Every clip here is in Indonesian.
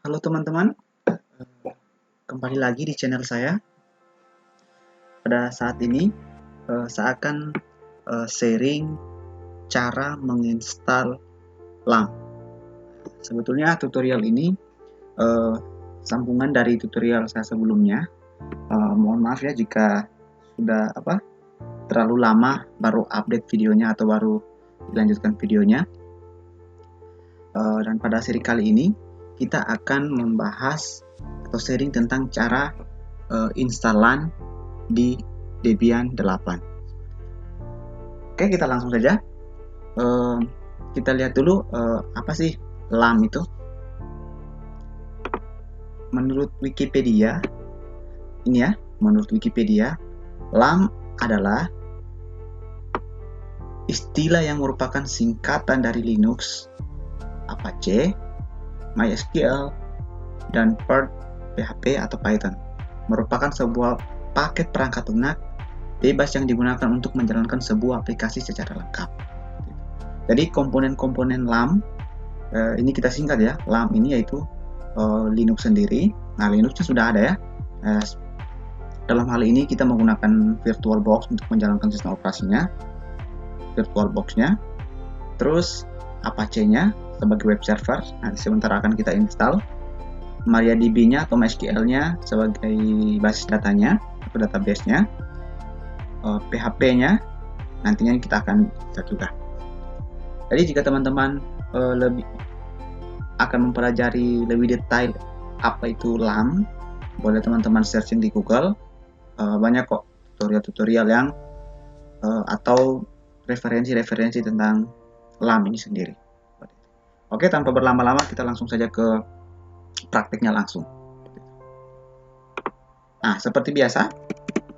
Halo teman-teman, kembali lagi di channel saya. Pada saat ini, saya akan sharing cara menginstal LAM. Sebetulnya tutorial ini sambungan dari tutorial saya sebelumnya. Mohon maaf ya jika sudah terlalu lama baru update videonya atau baru dilanjutkan videonya. Dan pada seri kali ini kita akan membahas atau sharing tentang cara instalan di Debian 8. Oke, kita langsung saja. Kita lihat dulu apa sih LAM itu. Menurut Wikipedia, LAM adalah istilah yang merupakan singkatan dari Linux, Apache, MySQL, dan Perl, PHP atau Python. Merupakan sebuah paket perangkat lunak bebas yang digunakan untuk menjalankan sebuah aplikasi secara lengkap. Jadi komponen-komponen LAM ini kita singkat ya. LAM ini yaitu Linux sendiri. Nah, Linuxnya sudah ada ya. Dalam hal ini kita menggunakan VirtualBox untuk menjalankan sistem operasinya, VirtualBox-nya. Terus Apache-nya sebagai web server. Nanti sebentar akan kita install. MariaDB-nya atau MySQL-nya sebagai basis datanya atau database-nya. PHP-nya nantinya kita akan lihat juga. Jadi jika teman-teman lebih akan mempelajari lebih detail apa itu LAM, boleh teman-teman searching di Google. Banyak kok tutorial-tutorial yang atau referensi-referensi tentang LAM ini sendiri. Oke, tanpa berlama-lama kita langsung saja ke praktiknya langsung. Nah, seperti biasa,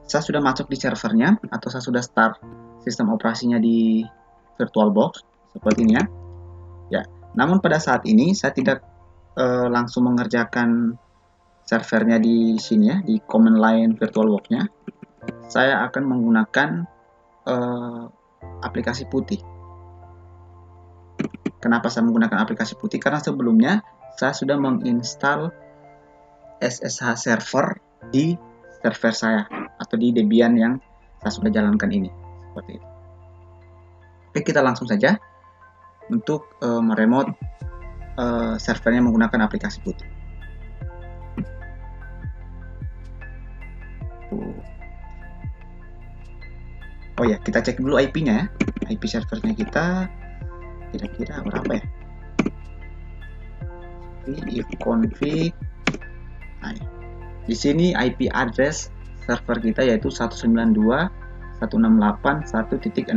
saya sudah masuk di servernya atau saya sudah start sistem operasinya di VirtualBox seperti ini ya. Ya, namun pada saat ini saya tidak langsung mengerjakan servernya di sini ya, di command line VirtualBox-nya. Saya akan menggunakan aplikasi putih. Kenapa saya menggunakan aplikasi putih? Karena sebelumnya saya sudah menginstal SSH server di server saya atau di Debian yang saya sudah jalankan ini. Seperti itu. Oke, kita langsung saja untuk meremote servernya menggunakan aplikasi putih. Oh ya, kita cek dulu IP-nya ya. IP servernya kita kira-kira berapa ya? If config. Nah, di sini IP address server kita yaitu 192.168.1.6.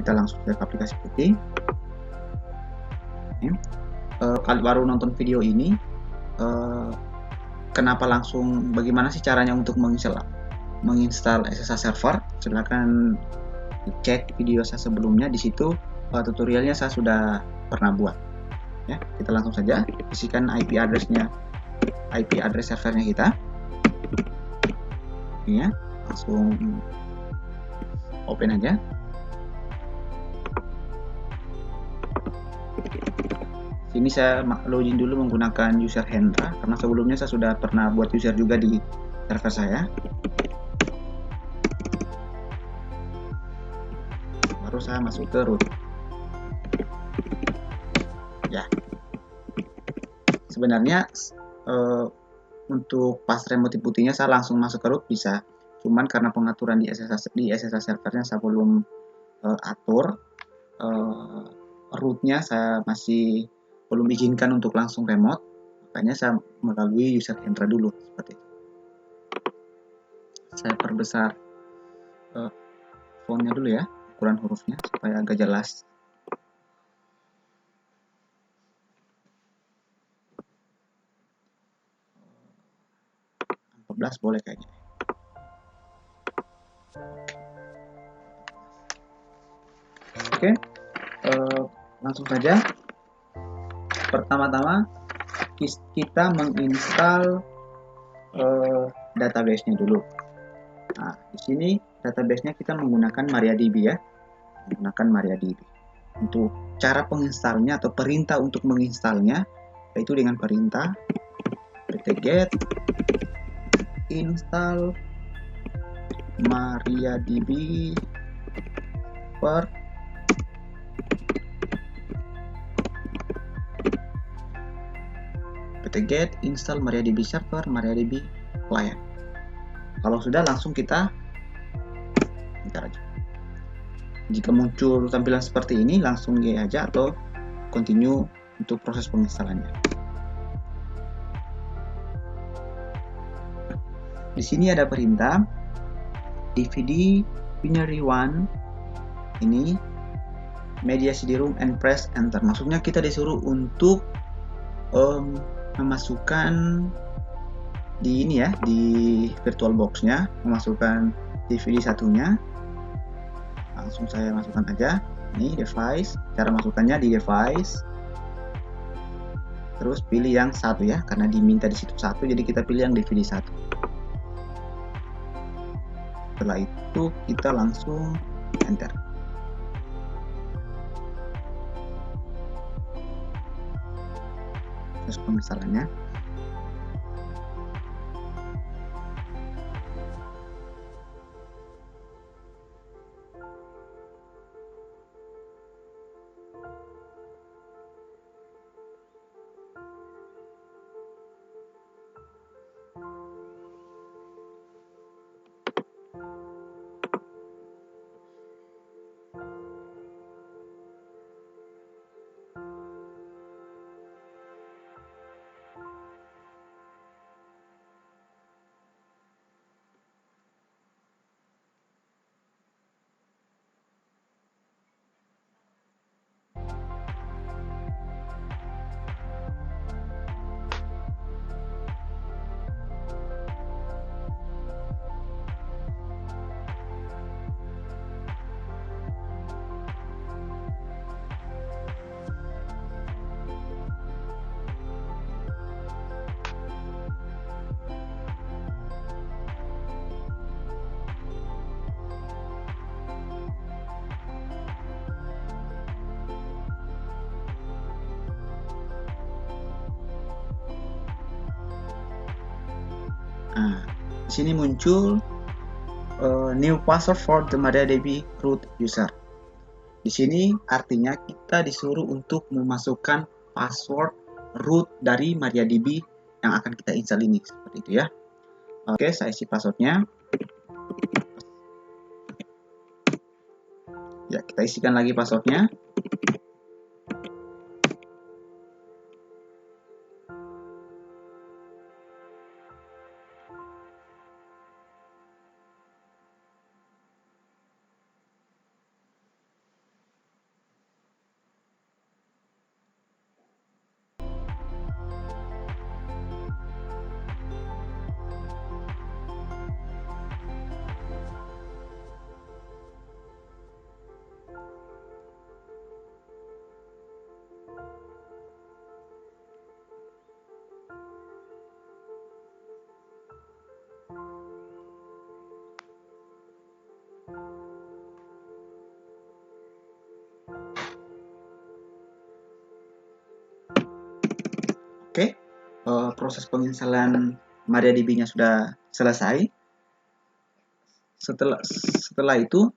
Kita langsung ke aplikasi putih. Kalau baru nonton video ini, kenapa langsung bagaimana sih caranya untuk menginstal SSH server? Silahkan cek video saya sebelumnya, di situ tutorialnya saya sudah pernah buat ya. Kita langsung saja isikan IP address servernya kita ini ya, langsung open aja. Sini saya login dulu menggunakan user Hendra karena sebelumnya saya sudah pernah buat user juga di server saya. Baru saya masuk ke root. Ya. Sebenarnya untuk pas remote putihnya saya langsung masuk ke root bisa. Cuman karena pengaturan di SSH servernya saya belum atur, rootnya saya masih belum izinkan untuk langsung remote, makanya saya melalui user Hendra dulu seperti itu. Saya perbesar fontnya dulu ya, ukuran hurufnya supaya agak jelas. Boleh kayaknya. Oke, langsung saja. Pertama-tama kita menginstal database-nya dulu. Nah, di sini database-nya kita menggunakan MariaDB ya, menggunakan MariaDB untuk cara penginstalnya atau perintah untuk menginstalnya, yaitu dengan perintah pt-get install MariaDB per pt-get install MariaDB server, MariaDB client. Kalau sudah, langsung kita bentar aja. Jika muncul tampilan seperti ini, langsung G aja atau continue untuk proses penginstalannya. Di sini ada perintah dvd binary one, ini media cd-rom and press enter. Maksudnya kita disuruh untuk memasukkan di ini ya, di VirtualBox-nya, memasukkan DVD satunya. Langsung saya masukkan aja. Ini device, cara masukkannya di device. Terus pilih yang satu ya, karena diminta di situ satu, jadi kita pilih yang DVD satu. Setelah itu kita langsung enter. Terus penginstalannya. Nah, di sini muncul new password for the MariaDB root user. Di sini artinya kita disuruh untuk memasukkan password root dari MariaDB yang akan kita install ini, seperti itu ya. Oke, saya isi passwordnya. Ya, kita isikan lagi passwordnya. Oke, proses penginstalan MariaDB-nya sudah selesai. Setelah itu,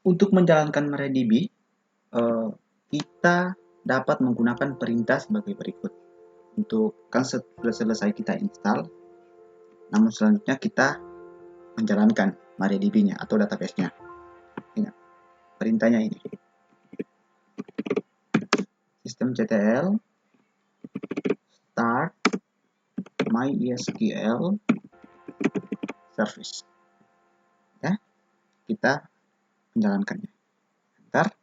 untuk menjalankan MariaDB, kita dapat menggunakan perintah sebagai berikut. Untuk kan sudah selesai kita install, namun selanjutnya kita menjalankan MariaDB-nya atau database-nya. Ingat, perintahnya ini. Systemctl start MySQL service. Ya, kita menjalankannya. Bentar.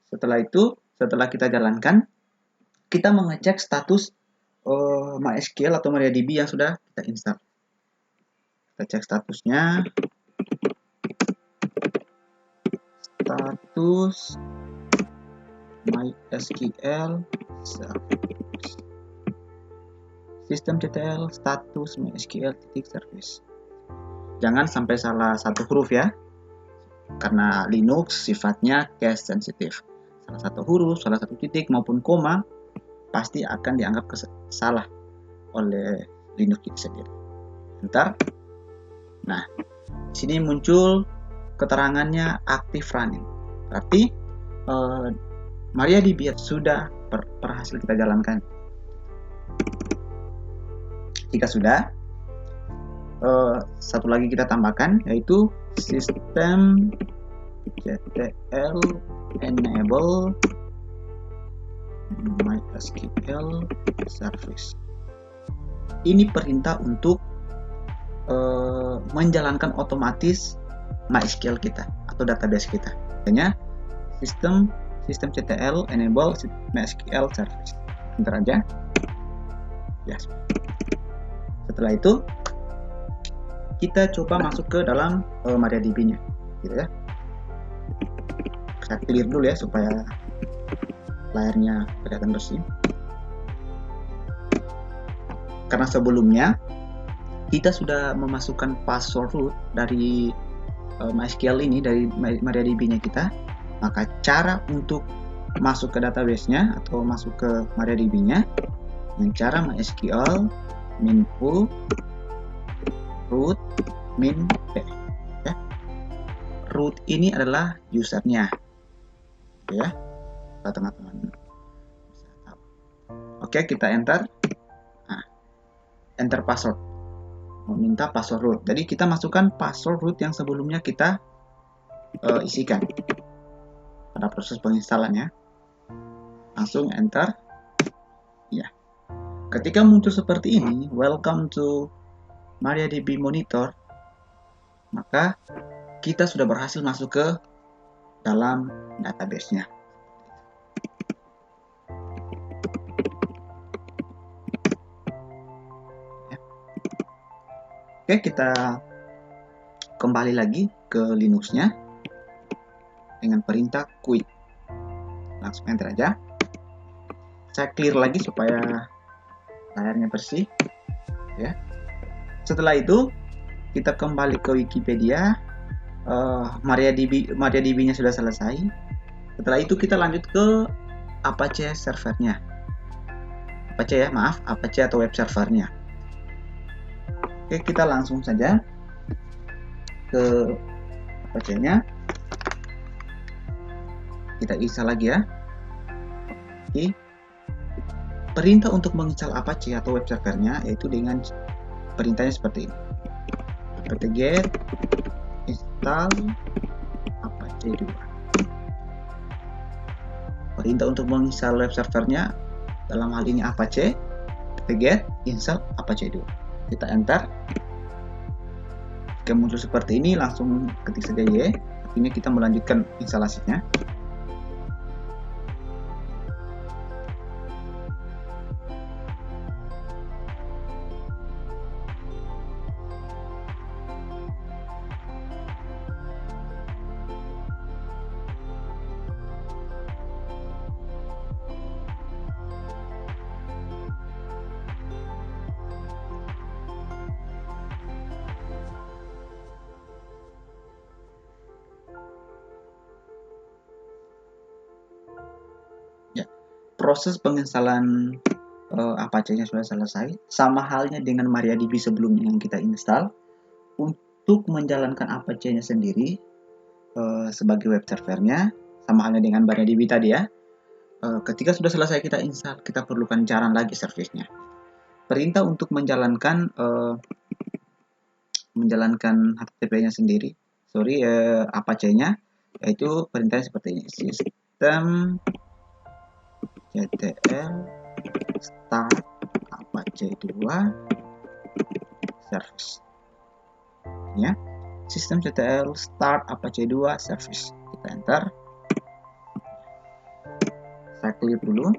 Setelah itu, setelah kita jalankan, kita mengecek status MySQL atau MariaDB yang sudah kita install. Kita cek statusnya. Status MySQL service. Systemctl status MySQL service. Jangan sampai salah satu huruf ya. karena Linux sifatnya cache sensitif. Salah satu huruf, salah satu titik maupun koma pasti akan dianggap salah oleh Linux itu sendiri. Bentar. Nah, di sini muncul keterangannya active running. Berarti MariaDB sudah berhasil kita jalankan. Jika sudah, satu lagi kita tambahkan, yaitu sistem ctl enable MySQL service. Ini perintah untuk menjalankan otomatis MySQL kita atau database kita. Makanya sistem ctl enable MySQL service. Bentar aja. Ya. Setelah itu kita coba masuk ke dalam MariaDB-nya, gitu ya. Saya clear dulu ya supaya layarnya kelihatan bersih. Karena sebelumnya kita sudah memasukkan password root dari MySQL ini, dari MariaDB-nya kita, maka cara untuk masuk ke database-nya atau masuk ke MariaDB-nya dengan cara MySQL -u root -p ya. Root ini adalah usernya, ya, teman-teman. Oke, kita enter. Nah, enter password, meminta password root. Jadi kita masukkan password root yang sebelumnya kita isikan pada proses penginstalannya. Langsung enter. Ya. Ketika muncul seperti ini, welcome to MariaDB Monitor, maka kita sudah berhasil masuk ke dalam database-nya. Oke, kita kembali lagi ke Linux-nya dengan perintah quit. Langsung enter aja. Saya clear lagi supaya layarnya bersih, ya. Setelah itu kita kembali ke Wikipedia. MariaDB-nya sudah selesai. Setelah itu kita lanjut ke Apache servernya. Apache atau web servernya. Oke, kita langsung saja ke Apache-nya. Kita install lagi ya. Oke. Perintah untuk menginstal Apache atau web servernya yaitu dengan perintahnya seperti ini. apt-get install Apache 2. Perintah untuk menginstal web servernya dalam hal ini Apache, apt-get install Apache 2. Kita enter. Jika muncul seperti ini, langsung ketik saja Y. Artinya kita melanjutkan instalasinya. Proses penginstalan Apache-nya sudah selesai. Sama halnya dengan MariaDB sebelumnya yang kita install. Untuk menjalankan Apache-nya sendiri sebagai web servernya, sama halnya dengan MariaDB tadi ya. Ketika sudah selesai kita install, kita perlukan jalan lagi servisnya. Perintah untuk menjalankan HTTP-nya sendiri, Apache-nya, yaitu perintahnya seperti ini. Sistem ctl start Apache 2 service, ya. Sistem ctl start Apache 2 service. Kita enter. Saya clear dulu.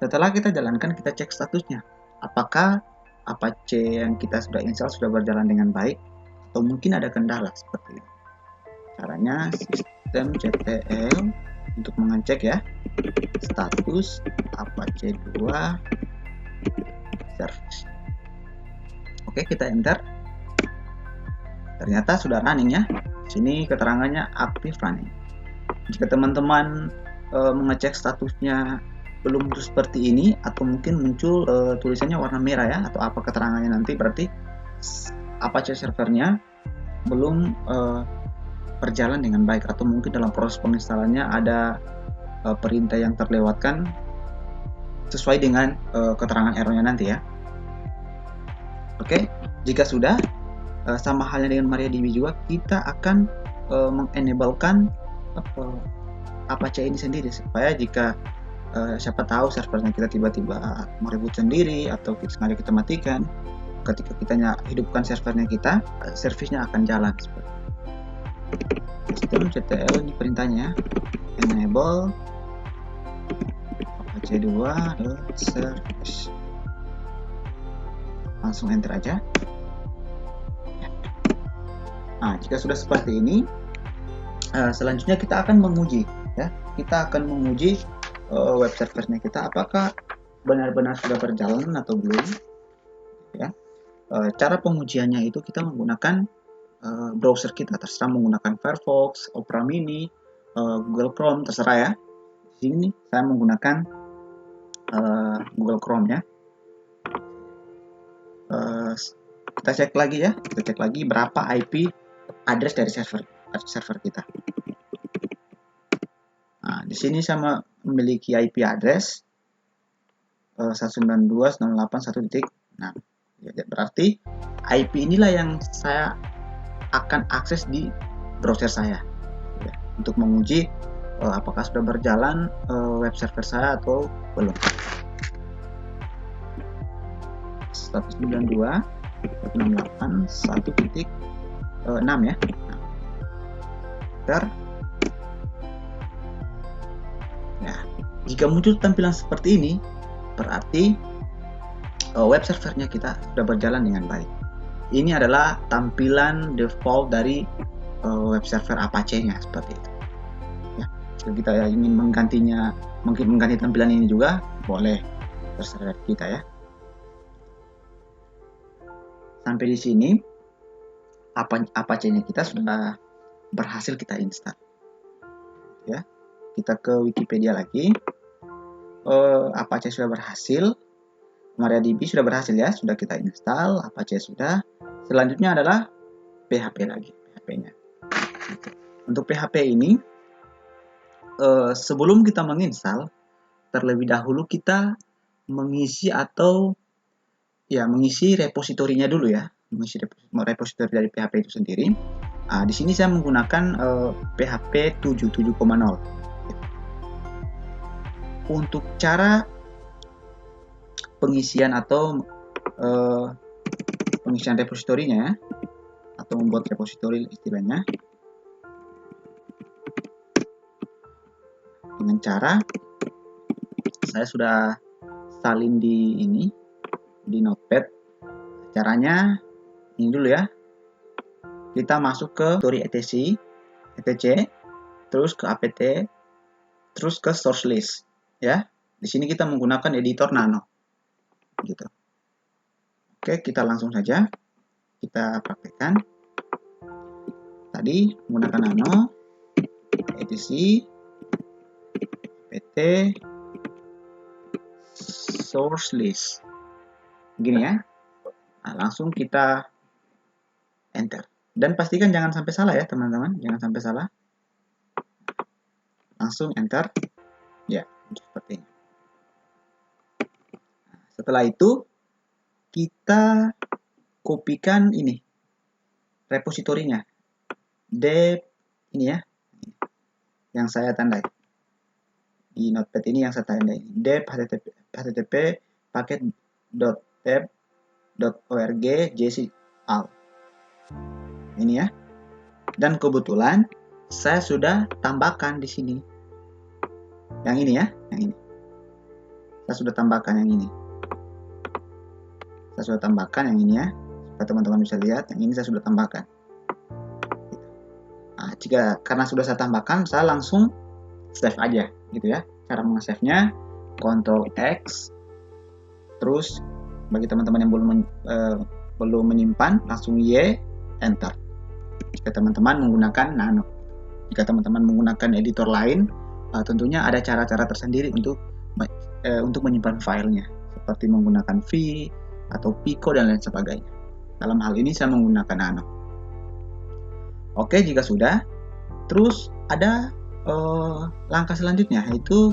Setelah kita jalankan, kita cek statusnya. Apakah Apache yang kita sudah install sudah berjalan dengan baik atau mungkin ada kendala seperti ini. Caranya sistem ctl untuk mengecek ya status Apache 2 service. Oke, kita enter. Ternyata sudah running ya Sini keterangannya active running. Jika teman-teman mengecek statusnya belum seperti ini, atau mungkin muncul tulisannya warna merah ya, atau apa keterangannya nanti, berarti Apache servernya belum berjalan dengan baik, atau mungkin dalam proses penginstalannya ada perintah yang terlewatkan sesuai dengan keterangan errornya nanti ya. Oke, jika sudah, sama halnya dengan MariaDB juga, kita akan mengenablekan Apache ini sendiri, supaya jika siapa tahu servernya kita tiba-tiba mereboot sendiri, atau sengaja kita matikan, ketika kita hidupkan servernya kita, servisnya akan jalan. Sistem ctl ini perintahnya, enable apache 2.service, langsung enter aja. Nah, jika sudah seperti ini, selanjutnya kita akan menguji ya, kita akan menguji web servernya kita apakah benar-benar sudah berjalan atau belum ya. Cara pengujiannya itu kita menggunakan browser kita, terserah menggunakan Firefox, Opera Mini, Google Chrome, terserah ya. Di sini saya menggunakan Google Chrome ya. Kita cek lagi ya, kita cek lagi berapa IP address dari server kita. Nah, di sini saya memiliki IP address 192.168.1.6. Ya, berarti IP inilah yang saya akan akses di browser saya ya, untuk menguji apakah sudah berjalan web server saya atau belum. 192.168.1.6 ya. Nah, jika muncul tampilan seperti ini, berarti web servernya kita sudah berjalan dengan baik. Ini adalah tampilan default dari web server Apache-nya seperti itu. Ya, jika kita ingin mengganti tampilan ini juga boleh, terserah kita ya. Sampai di sini Apache-nya kita sudah berhasil kita install. Ya, kita ke Wikipedia lagi. Apache sudah berhasil, MariaDB sudah berhasil ya, sudah kita install, Apache sudah. Selanjutnya adalah PHP lagi, PHP-nya. Untuk PHP ini, sebelum kita menginstal, terlebih dahulu kita mengisi repositorinya dulu ya, mengisi repositori dari PHP itu sendiri. Nah, di sini saya menggunakan PHP 7.7.0. Untuk cara pengisian atau pengisian repositorinya atau membuat repositori istilahnya, dengan cara saya sudah salin di Notepad. Caranya ini dulu ya, kita masuk ke repository etc, terus ke apt, terus ke source list ya. Di sini kita menggunakan editor Nano gitu. Oke, kita langsung saja kita praktekkan. Tadi menggunakan Nano, etc, apt, source list, gini ya. Nah, langsung kita enter, dan pastikan jangan sampai salah ya teman-teman, jangan sampai salah. Langsung enter ya, seperti ini. Nah, setelah itu kita kopikan ini repositorinya, dep ini ya, yang saya tandai di Notepad ini, yang saya tandai dep http paket.dep.org jcl ini ya. Dan kebetulan saya sudah tambahkan di sini yang ini ya, yang ini saya sudah tambahkan yang ini. Saya sudah tambahkan yang ini ya, supaya teman-teman bisa lihat, yang ini saya sudah tambahkan. Nah, karena sudah saya tambahkan, saya langsung save aja gitu ya. Cara meng-save-nya Ctrl X, terus bagi teman-teman yang belum menyimpan, langsung Y, enter. jika teman-teman menggunakan Nano. Jika teman-teman menggunakan editor lain, tentunya ada cara-cara tersendiri untuk menyimpan filenya, seperti menggunakan V atau Pico dan lain sebagainya. Dalam hal ini saya menggunakan Nano. Oke, jika sudah, terus ada langkah selanjutnya, yaitu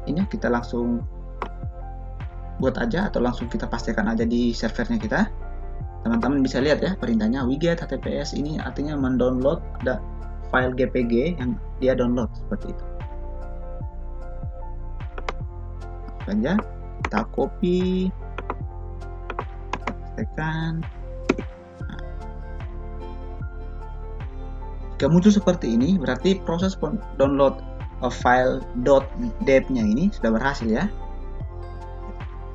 ini kita langsung buat aja atau langsung kita pastikan aja di servernya kita. Teman-teman bisa lihat ya perintahnya wget https, ini artinya mendownload ada file GPG yang dia download seperti itu. Saja kita copy, pastikan. Jika muncul seperti ini, berarti proses download file .deb-nya ini sudah berhasil ya.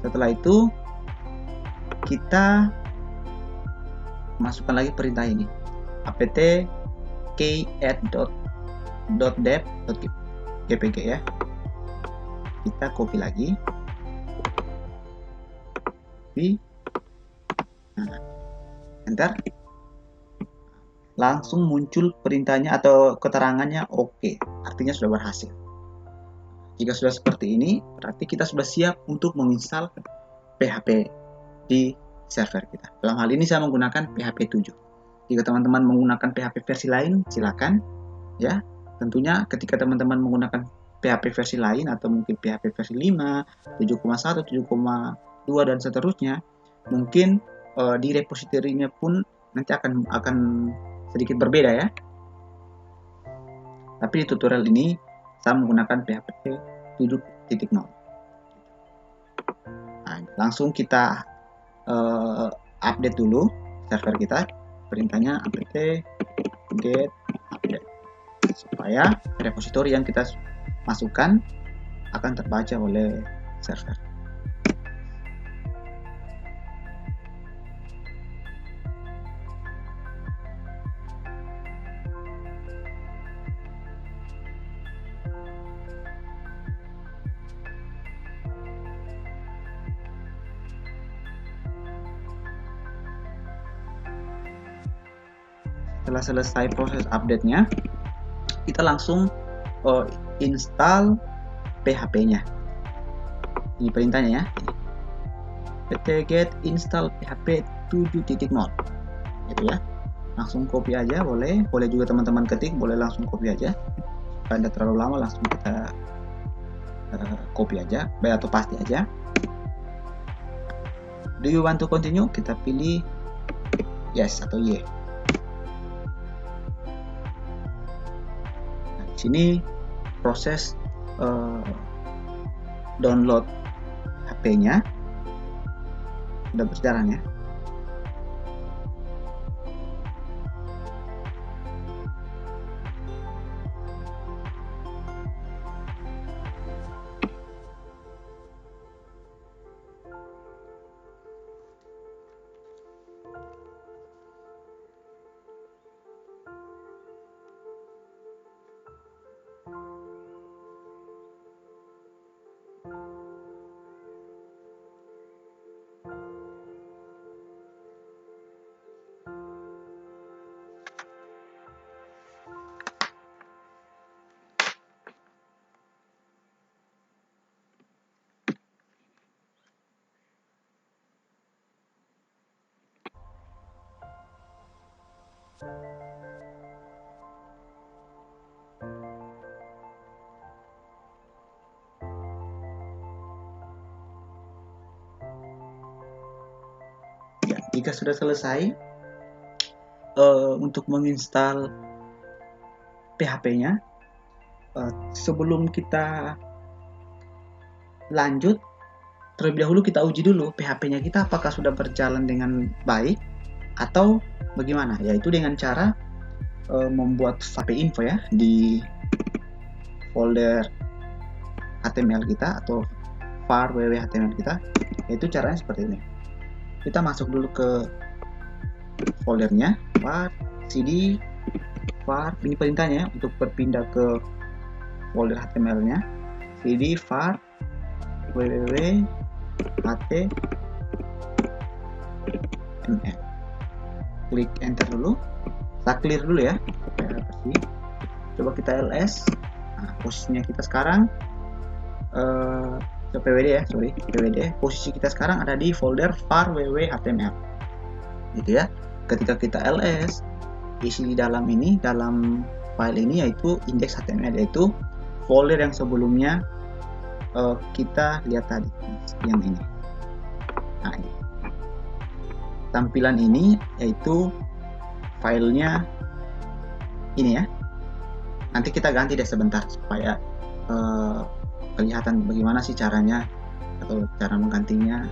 Setelah itu kita masukkan lagi perintah ini, apt k@.deb.gpg ya. Kita copy lagi, enter. Langsung muncul perintahnya atau keterangannya oke, artinya sudah berhasil. Jika sudah seperti ini, berarti kita sudah siap untuk menginstal PHP di server kita. Dalam hal ini saya menggunakan PHP 7. Jika teman-teman menggunakan PHP versi lain, silakan ya. Tentunya ketika teman-teman menggunakan PHP versi lain atau mungkin PHP versi 5, 7.1, 7.2 dan seterusnya, mungkin di repositorinya pun nanti akan sedikit berbeda ya. Tapi di tutorial ini saya menggunakan PHP 7.0. Nah, langsung kita update dulu server kita. Perintahnya apt get update, supaya repositori yang kita masukkan akan terbaca oleh server. Setelah selesai proses update-nya, kita langsung install PHP-nya. Ini perintahnya ya, apt-get install PHP 7.0 gitu ya. Langsung copy aja, boleh juga teman-teman ketik, boleh langsung copy aja supaya tidak terlalu lama. Langsung kita copy aja, baik atau pasti aja. Do you want to continue? Kita pilih yes atau yeah. Sini proses download HP-nya sudah berjalan ya. Jika sudah selesai untuk menginstal PHP-nya, sebelum kita lanjut, terlebih dahulu kita uji dulu PHP-nya kita apakah sudah berjalan dengan baik atau bagaimana, yaitu dengan cara membuat PHP info ya di folder HTML kita atau var www HTML kita. Yaitu caranya seperti ini. Kita masuk dulu ke foldernya, var cd var, ini perintahnya untuk berpindah ke folder HTML-nya, cd var www html. klik enter dulu, kita clear dulu ya supaya bersih. Coba kita ls. Nah, posisinya kita sekarang pwd ya, pwd. Posisi kita sekarang ada di folder var ww.html gitu ya. Ketika kita ls, isi di dalam ini, dalam file ini yaitu index.html, yaitu folder yang sebelumnya kita lihat tadi, yang ini. Nah, ini. Tampilan ini yaitu filenya ini ya. Nanti kita ganti deh sebentar supaya kelihatan bagaimana sih caranya atau cara menggantinya.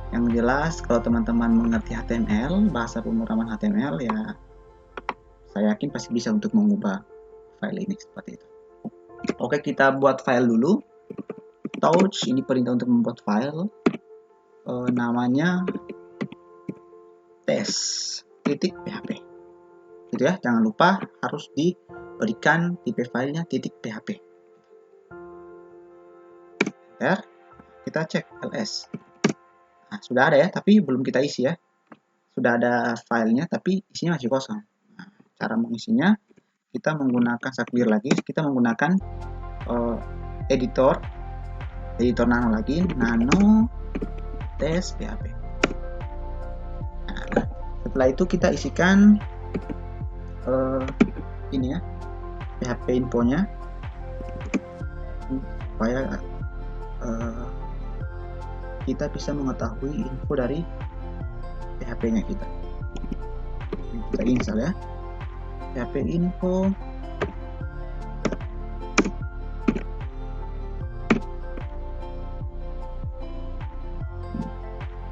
Yang jelas kalau teman-teman mengerti HTML, bahasa pemrograman HTML, ya saya yakin pasti bisa untuk mengubah file ini seperti itu. Oke, kita buat file dulu. Touch, ini perintah untuk membuat file. Namanya test.php gitu ya. Jangan lupa harus diberikan tipe filenya .php. Enter. Kita cek ls. Nah, sudah ada ya, tapi belum kita isi ya. Sudah ada filenya, tapi isinya masih kosong. Nah, cara mengisinya, kita menggunakan, saya clear lagi, kita menggunakan editor nano lagi, nano test.php. Nah, setelah itu kita isikan ini ya, php infonya supaya kita bisa mengetahui info dari PHP-nya kita. Kita install ya, PHP info.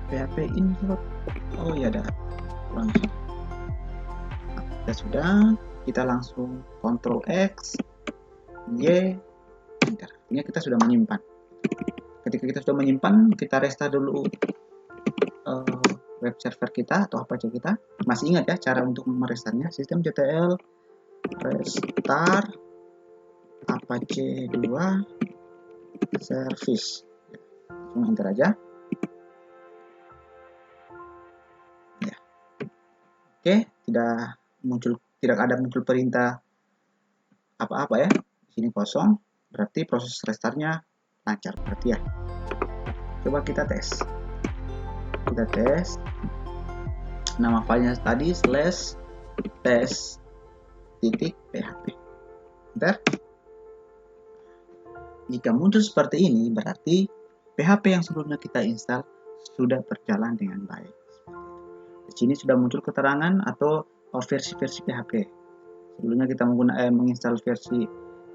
PHP info. Oh ya, ada langsung. Nah, kita langsung Ctrl X, Y, enter. Ini kita sudah menyimpan. Ketika kita sudah menyimpan, kita restart dulu web server kita atau Apache kita. Masih ingat ya cara untuk merestartnya? Systemctl restart Apache 2 service. Langsung enter aja. Ya. Oke, tidak ada muncul perintah apa-apa ya. Di sini kosong, berarti proses restartnya lancar berarti ya. Coba kita tes. Nama filenya tadi /test.php. Enter. Jika muncul seperti ini, berarti PHP yang sebelumnya kita install sudah berjalan dengan baik. Di sini sudah muncul keterangan atau versi-versi PHP. Sebelumnya kita menginstal versi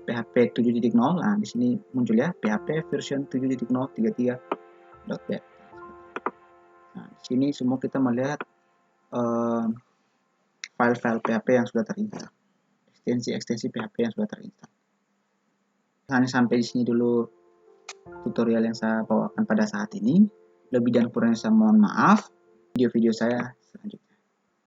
PHP 7.0. Nah, di sini muncul ya PHP version 7.0.33.web. Nah, di sini semua kita melihat file-file PHP yang sudah terinstall, ekstensi PHP yang sudah terinstall. Hanya sampai di sini dulu tutorial yang saya bawakan pada saat ini. Lebih dan kurangnya saya mohon maaf. Video-video saya selanjutnya.